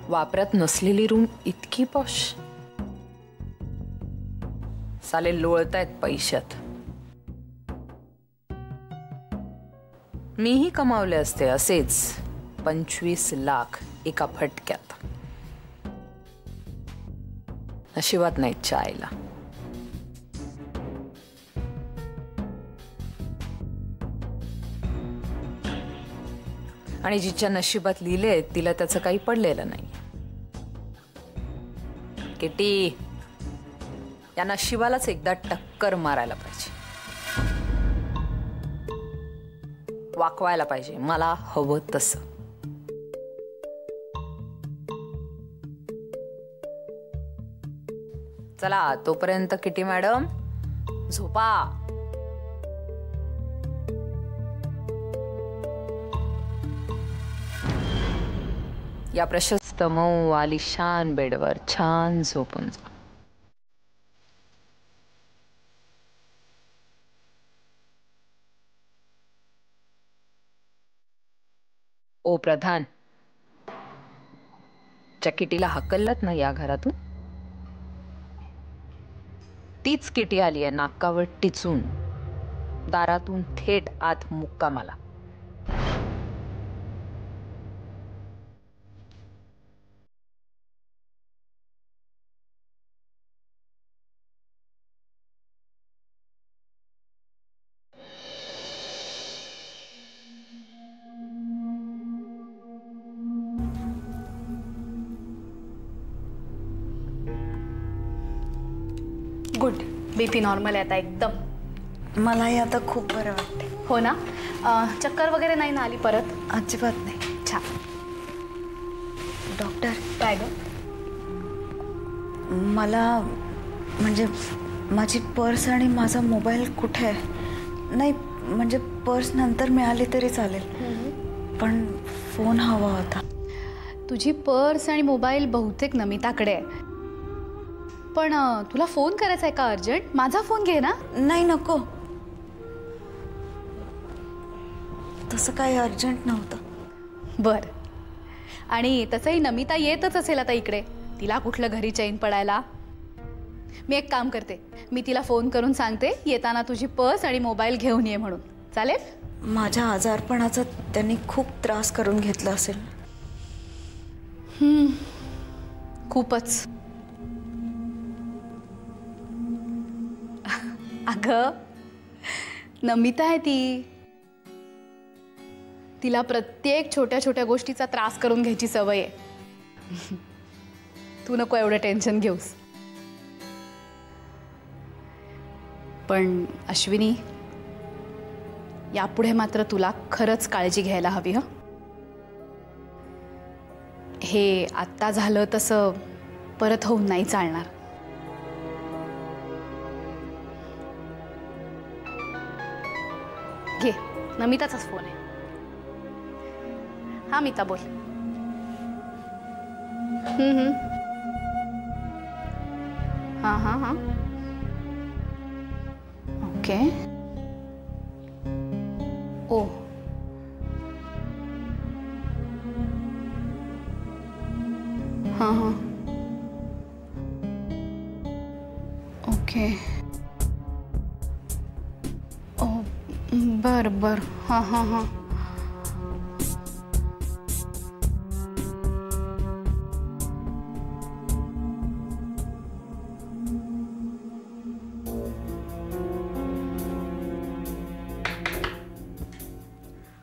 वापरात नसलेली रूम इतकी पॉश. साले लोळतायत पैशात. मीही कमावले असते असेच 25 लाख एका फटक्यात. नशिबात नाही चायला. आणि जिच्या नशिबात लिहिले तिला त्याचं काही पडलेलं नाही. किटी, या नशिबालाच एकदा टक्कर मारायला पाहिजे. वाकवायला पाहिजे मला हवं तसं. चला तोपर्यंत किटी मॅडम झोपा. या प्रशस्त मऊ आलिशान बेडवर छान झोपून जा. ओ प्रधान, ज्या किटीला हकललात ना या घरातून, तीच किटी आली आहे नाकावर टिचून दारातून थेट आत मुक्कामाला. गुड. बीपी नॉर्मल आहे आता एकदम. मलाही आता खूप बरं वाटते. हो ना? चक्कर वगैरे नाही ना आली परत? अजिबात नाही. छान. डॉक्टर, काय ग? मला म्हणजे माझी पर्स आणि माझा मोबाईल कुठे आहे? नाही म्हणजे पर्स नंतर मिळाली तरी चालेल, पण फोन हवा होता. तुझी पर्स आणि मोबाईल बहुतेक नमिताकडे आहे. पण तुला फोन करायचा आहे का अर्जंट? माझा फोन घे ना. नाही नको, तसं काही अर्जंट नव्हतं. बर. आणि तसंही नमिता येतच असेल आता इकडे. तिला कुठलं घरी चैन पडायला. मी एक काम करते, मी तिला फोन करून सांगते येताना तुझी पर्स आणि मोबाईल घेऊन ये म्हणून. चालेल? माझ्या आजारपणाचा त्यांनी खूप त्रास करून घेतला असेल. खूपच. अगं नमिता आहे ती. तिला प्रत्येक छोट्या छोट्या गोष्टीचा त्रास करून घ्यायची सवय आहे. तू नको एवढं टेन्शन घेऊस. पण अश्विनी, यापुढे मात्र तुला खरंच काळजी घ्यायला हवी. हं, हे आत्ता झालं तसं परत होऊन नाही चालणार. घे, नमिताचाच फोन आहे. हा मिता बोल. हाँ हाँ हाँ. ओके. ओ. हाँ हाँ. ओके. ओ बर बर. हाँ हाँ हाँ.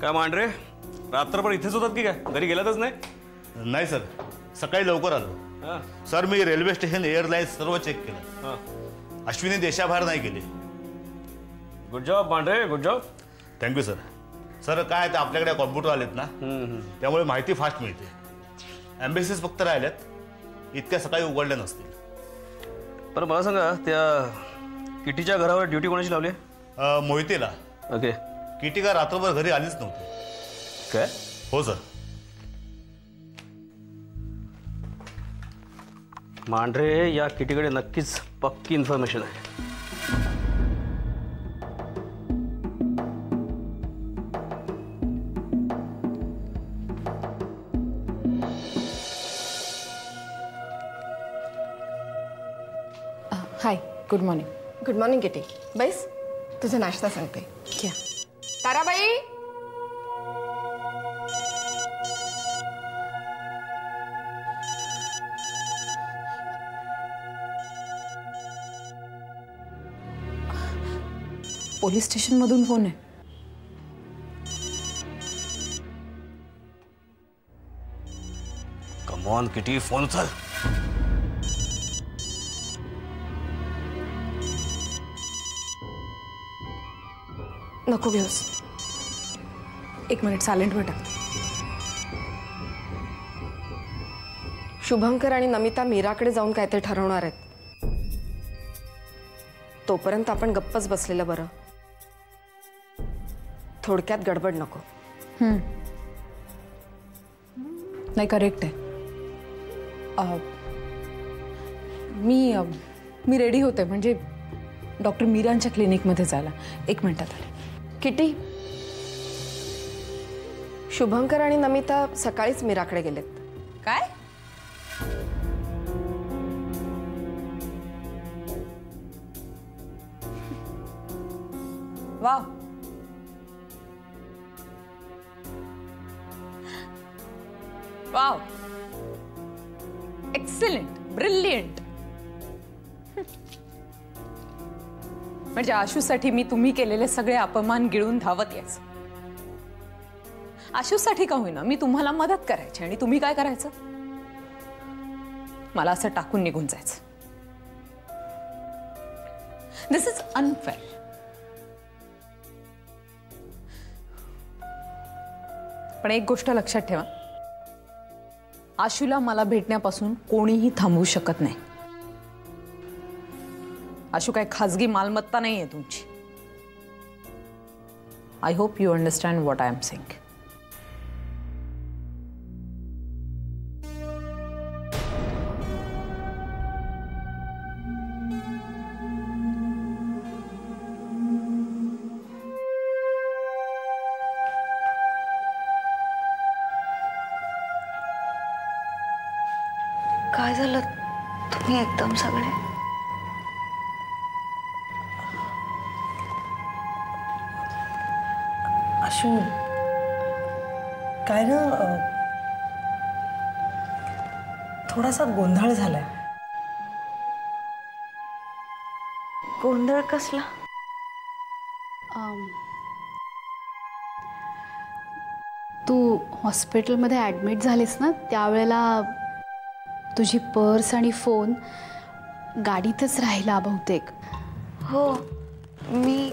काय मांढरे, रात्रभर इथेच होतात की काय? घरी गेलातच नाही? नाही सर, सकाळी लवकर आलो. सर मी रेल्वे स्टेशन, एअरलाईन्स सर्व चेक केलं. अश्विनी देशाबाहेर नाही गेली. Good job Mandhare, good job. Thank you sir. Sir काय ते आपल्याकडे कॉम्प्युटर आलेत ना, त्यामुळे माहिती फास्ट मिळते. एम्बेसीज फक्त राहिल्यात, इतक्या सकाळी उघडल्या नसतील. बरं मला सांगा, त्या किटीच्या घरावर ड्युटी कोणाची लावली? मोहितेला. ओके. किटी का रात्रभर घरी आलीच नव्हती. काय? हो सर. मांढरे, या किटीकडे नक्कीच पक्की इन्फॉर्मेशन आहे. Good morning. Good morning kitty. बैस, तुझा नाश्ता सांगते. क्या? ताराबाई. पोलीस स्टेशनमधून फोन आहे. कम ऑन किटी, फोन उचल. नको घेऊस. 1 मिनिट सायलेंटवर टाक. शुभंकर आणि नमिता मीराकडे जाऊन काय ते ठरवणार आहेत. तोपर्यंत आपण गप्पच बसलेलं बरं. थोडक्यात गडबड नको. नाही, करेक्ट आहे. मी रेडी होते, म्हणजे डॉक्टर मीरांच्या क्लिनिकमध्ये जायला. 1 मिनिटात आले. किटी, शुभंकर आणि नमिता सकाळीच मीराकडे गेलेत. काय? वाव. Wow, excellent, brilliant. म्हणजे आशूसाठी मी तुम्ही केलेले सगळे अपमान गिळून धावत यायचं. आशूसाठी का होईना मी तुम्हाला मदत करायची आणि तुम्ही काय करायचं? मला असं टाकून निघून जायचं. दिस इज अनफेअर. पण एक गोष्ट लक्षात ठेवा, आशूला मला भेटण्यापासून कोणीही थांबवू शकत नाही. आशू काय खाजगी मालमत्ता नाहीये तुमची. I hope you understand what I am saying. काय झालं तुम्ही एकदम सगळे? आशू, काय ना, थोडासा गोंधळ झालाय. गोंधळ कसला? तू हॉस्पिटलमध्ये ॲडमिट झालीस ना, त्यावेळेला तुझी पर्स आणि फोन गाडीतच राहिला बहुतेक. हो, मी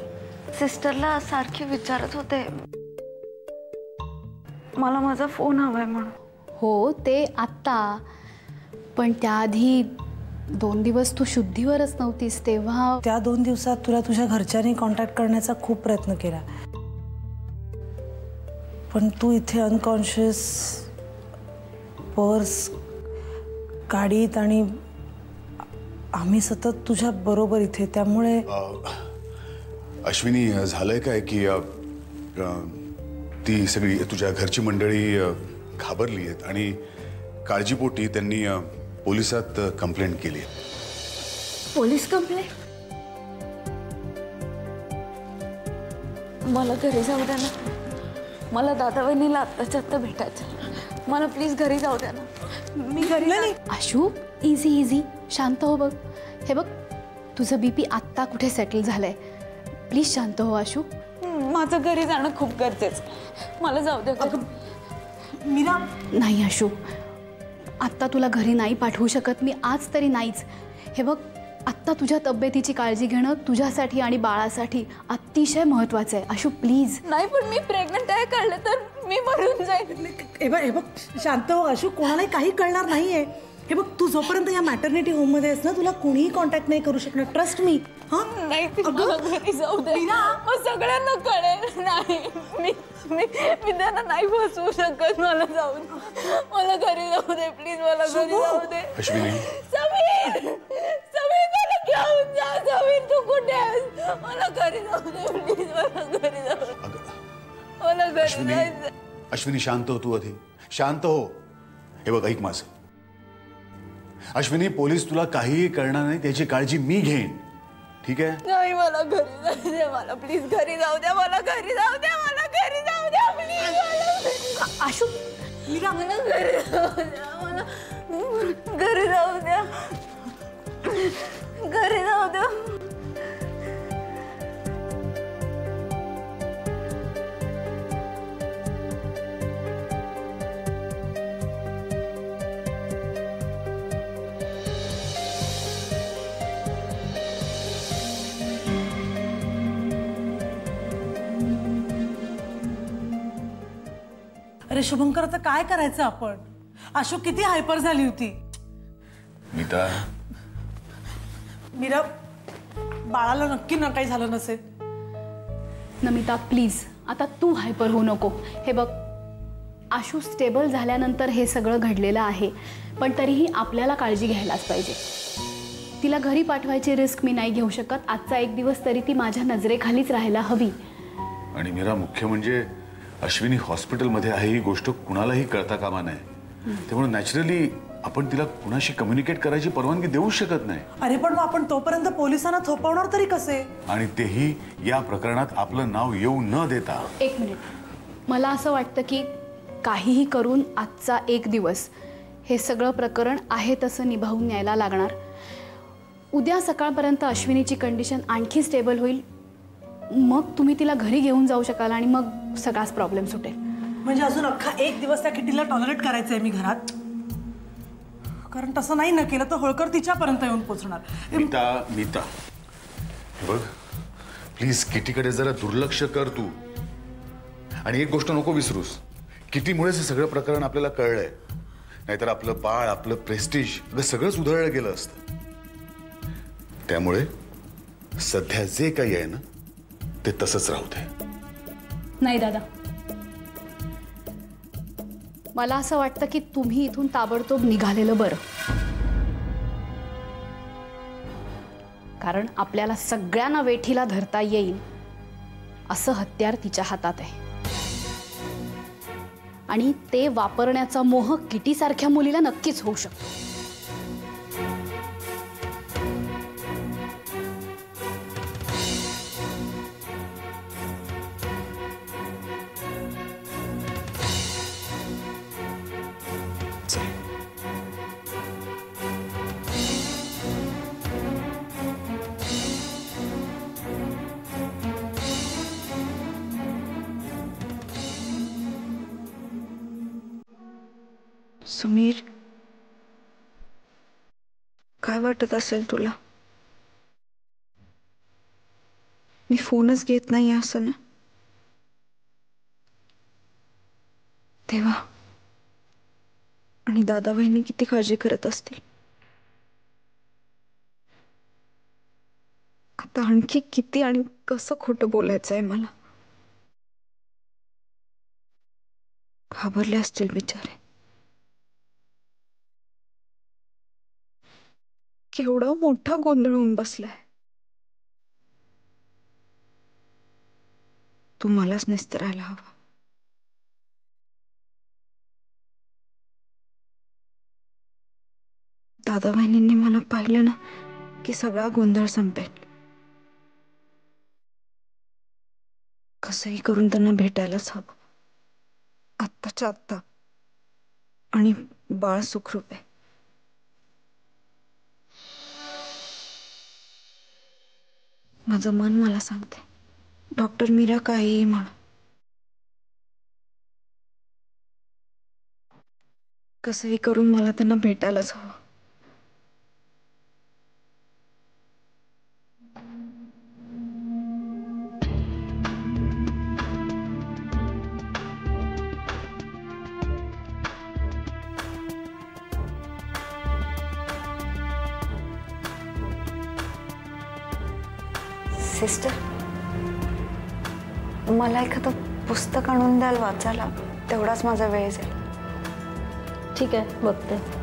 सिस्टरला सारखी विचारत होते मला माझा फोन हवाय म्हणून. हो, ते आत्ता. पण त्याआधी 2 दिवस तू शुद्धीवरच नव्हतीस, तेव्हा त्या 2 दिवसात तुला तुझ्या घरच्यांनी कॉन्टॅक्ट करण्याचा खूप प्रयत्न केला, पण तू इथे अनकॉन्शियस, पर्स गाडीत, आणि आम्ही सतत तुझ्या बरोबर इथे. त्यामुळे अश्विनी, झालंय काय की ती सगळी तुझ्या घरची मंडळी घाबरली आहेत आणि काळजीपोटी त्यांनी पोलिसात कंप्लेंट केली. Police complaint? मला घरी जाऊ द्या ना. मला दादा वहिनीला आत्ताच्या आत्ता भेटायचं. मला प्लीज घरी जाऊ द्या ना. मी घरी. आशू, इझी इझी, शांत हो. बघ, हे बघ, तुझं बीपी आत्ता कुठे सेटल झालंय. प्लीज शांत हो आशू. माझं घरी जाणं खूप गरजेचं. मला जाऊ द्या. मीरा, नाही आशू, आत्ता तुला घरी नाही पाठवू शकत मी, आज तरी नाहीच. हे बघ, आत्ता तुझ्या तब्येतीची काळजी घेणं तुझ्यासाठी आणि बाळासाठी अतिशय महत्त्वाचं आहे. आशू प्लीज. नाही, पण मी प्रेग्नंट आहे कळलं तर मी मरून जाईन. हे बघ, शांत हो आशू, कोणालाही काही कळणार नाहीये. हे बघ, तू जोपर्यंत या मॅटर्निटी होममध्ये आहेस ना, तुला कोणीही कॉन्टॅक्ट नाही करू शकणार. Trust me. हां, नाही, मला घरी जाऊ दे. मग सगळ्यांना कळेल. नाही, मी मी मी त्यांना नाही फसवू शकत. मला जाऊ दे. मला घरी जाऊ दे प्लीज. मला घरी जाऊ दे. अश्विनी, समीर, समीर, मला घेऊन जा. समीर, तू कुठे आहेस? मला घरी जाऊ दे प्लीज. मला घरी जाऊ दे. मला घरी जायचं. अश्विनी, शांत हो तू. आधी शांत हो. हे बघ, ऐक माझं. अश्विनी, पोलीस तुला काहीही करणार नाही, त्याची काळजी मी घेईन. ठीक आहे? नाही, मला घरी जाऊ द्या, मला प्लीज घरी जाऊ द्या, मला घरी जाऊ द्या, मला घरी जाऊ द्या प्लीज. आशू मला घरी जाऊ द्या, मला घरी जाऊ द्या, घरी जाऊ द्या. अरे शुभंकर, आता काय करायचं आपण? आशू किती हायपर झाली होती. मीता, मीरा, बाळाला नक्की ना काही झालं नसेल. नमिता प्लीज आता तू हायपर होऊ नको. हे बघ, आशू स्टेबल झाल्यानंतर हे सगळं घडलेलं आहे, पण तरीही आपल्याला काळजी घ्यायलाच पाहिजे. तिला घरी पाठवायची रिस्क मी नाही घेऊ शकत. आजचा एक दिवस तरी ती माझ्या नजरेखालीच राहायला हवी. आणि मीरा, मुख्य म्हणजे अश्विनी हॉस्पिटलमध्ये आहे ही गोष्ट कुणालाही कळता कामा नये. त्यामुळे नॅचरली आपण तिला कुणाशी कम्युनिकेट करायची परवानगी देऊ शकत नाही. अरे पण मग आपण तोपर्यंत पोलिसांना थोपवणार तरी कसे? आणि तेही या प्रकरणात आपलं नाव येऊ न देता. एक मिनिट, मला असं वाटतं की काहीही करून आजचा एक दिवस हे सगळं प्रकरण आहे तसं निभावून न्यायला लागणार. उद्या सकाळपर्यंत अश्विनीची कंडिशन आणखी स्टेबल होईल, मग तुम्ही तिला घरी घेऊन जाऊ शकाल आणि मग सगळाच प्रॉब्लेम सुटेल. म्हणजे अजून अख्खा एक दिवस त्या किटीला टॉलरेट करायचंय मी घरात? कारण तसं नाही ना केलं तर होळकर तिच्यापर्यंत येऊन पोहोचणार. मीता, मीता, हे बघ, प्लीज किटीकडे जरा दुर्लक्ष कर तू. आणि एक गोष्ट नको विसरूस, किटीमुळेच हे सगळं प्रकरण आपल्याला कळलंय. नाहीतर आपलं बाळ, आपलं प्रेस्टिज सगळंच उधळलं गेलं असतं. त्यामुळे सध्या जे काही आहे ना ते तसंच राहू दे. नाही दादा, मला असं वाटतं की तुम्ही इथून ताबडतोब निघालेलं बरं. कारण आपल्याला सगळ्यांना वेठीला धरता येईल असं हत्यार तिच्या हातात आहे. आणि ते वापरण्याचा मोह किटीसारख्या मुलीला नक्कीच होऊ शकतो. समीर, काय वाटत असेल तुला? मी फोनच घेत नाही असं ना? तेव्हा आणि दादा बहिणी किती काळजी करत असतील. आता आणखी किती आणि कसं खोटं बोलायचं आहे मला. घाबरले असतील बिचारे. केवढा मोठा गोंधळ होऊन बसलाय. तू मलाच निस्तरायला हवा. दादा बहिणींनी मला पाहिलं ना की सगळा गोंधळ संपेल. कसंही करून त्यांना भेटायलाच हवं, आत्ताच्या आत्ता. आणि बाळ सुखरूप आहे. माझं मन मला सांगते, डॉक्टर मीरा काहीही म्हणा, कसंही करून मला त्यांना भेटायलाच हवं. सिस्टर, मला एखादं पुस्तक आणून द्याल वाचायला? तेवढाच माझा वेळ जाईल. ठीक आहे, बघते.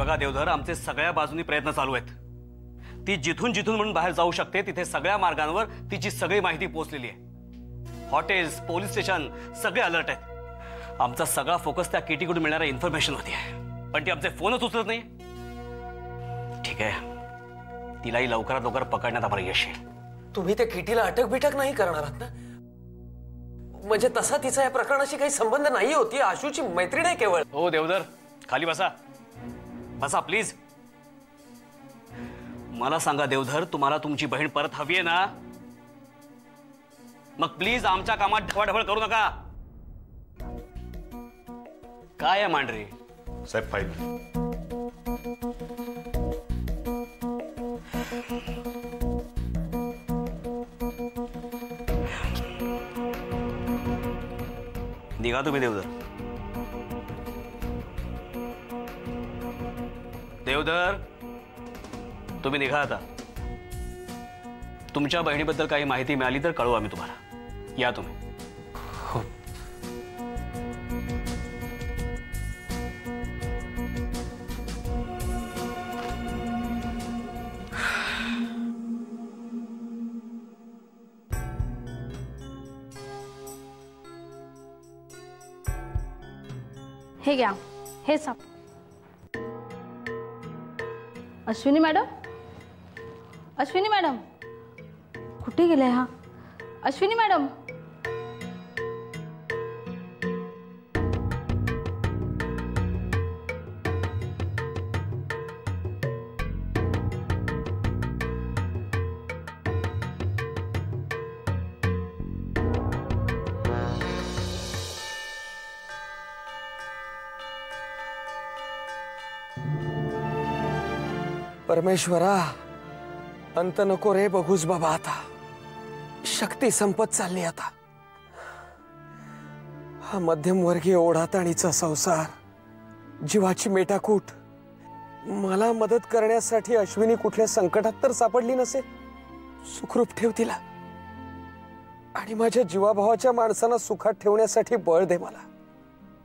बघा देवधर, आमचे सगळ्या बाजूनी प्रयत्न चालू आहेत. ती जिथून जिथून म्हणून बाहेर जाऊ शकते तिथे सगळ्या मार्गांवर तिची सगळी माहिती पोहोचलेली आहे. हॉटेल्स, पोलीस स्टेशन सगळे अलर्ट आहेत. आमचा सगळा फोकस त्या किटीकडून मिळणाऱ्या इन्फॉर्मेशन होती आहे, पण ती आमचे फोनच उचलत नाही. ठीक आहे, तिलाही लवकरात लवकर पकडण्यात आम्हाला यश येईल. तुम्ही त्या किटीला अटक बिटक नाही करणार आहात ना? म्हणजे तसा तिचा या प्रकरणाशी काही संबंध नाही होती, आशूची मैत्रीण आहे केवळ. हो देवधर, खाली बसा. बसा प्लीज. मला सांगा देवधर, तुम्हाला तुमची बहीण परत हवी आहे ना? मग प्लीज आमच्या कामात ढवळढवळ करू नका. काय आहे मांढरे? साहेब फाईल. निघा तुम्ही देवधर. देवधर, तुम्ही निघा आता. तुमच्या बहिणीबद्दल काही माहिती मिळाली तर कळवू आम्ही तुम्हाला. या तुम्ही. हो. हे घ्या, हे साप. अश्विनी मॅडम, अश्विनी मॅडम, कुठे गेले हा? अश्विनी मॅडम. परमेश्वरा, अंत नको रे बघूच बाबा. आता शक्ती संपत चालली. आता हा मध्यमवर्गीय ओढाताणीचा संसार, जीवाची मेटाकूट. मला मदत करण्यासाठी अश्विनी कुठल्या संकटात तर सापडली नसेल. सुखरूप ठेव तिला आणि माझ्या जीवाभावाच्या माणसांना सुखात ठेवण्यासाठी बळ दे मला.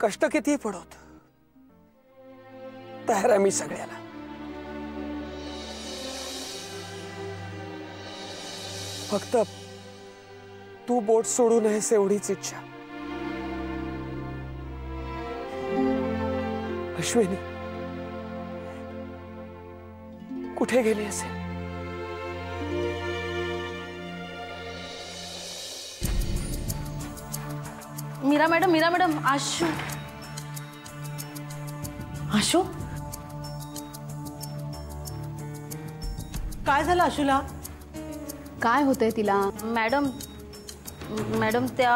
कष्ट कितीही पडोत, तयार आहे मी सगळ्याला. फक्त तू बोट सोडू नयेस एवढीच इच्छा. अश्विनी कुठे गेली असेल? Meera madam, Meera madam, Ashu. आशू, काय झालं आशूला? काय होतंय तिला? मॅडम, मॅडम त्या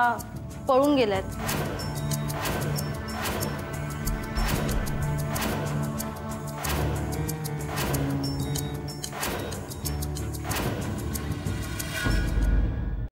पळून गेल्यात.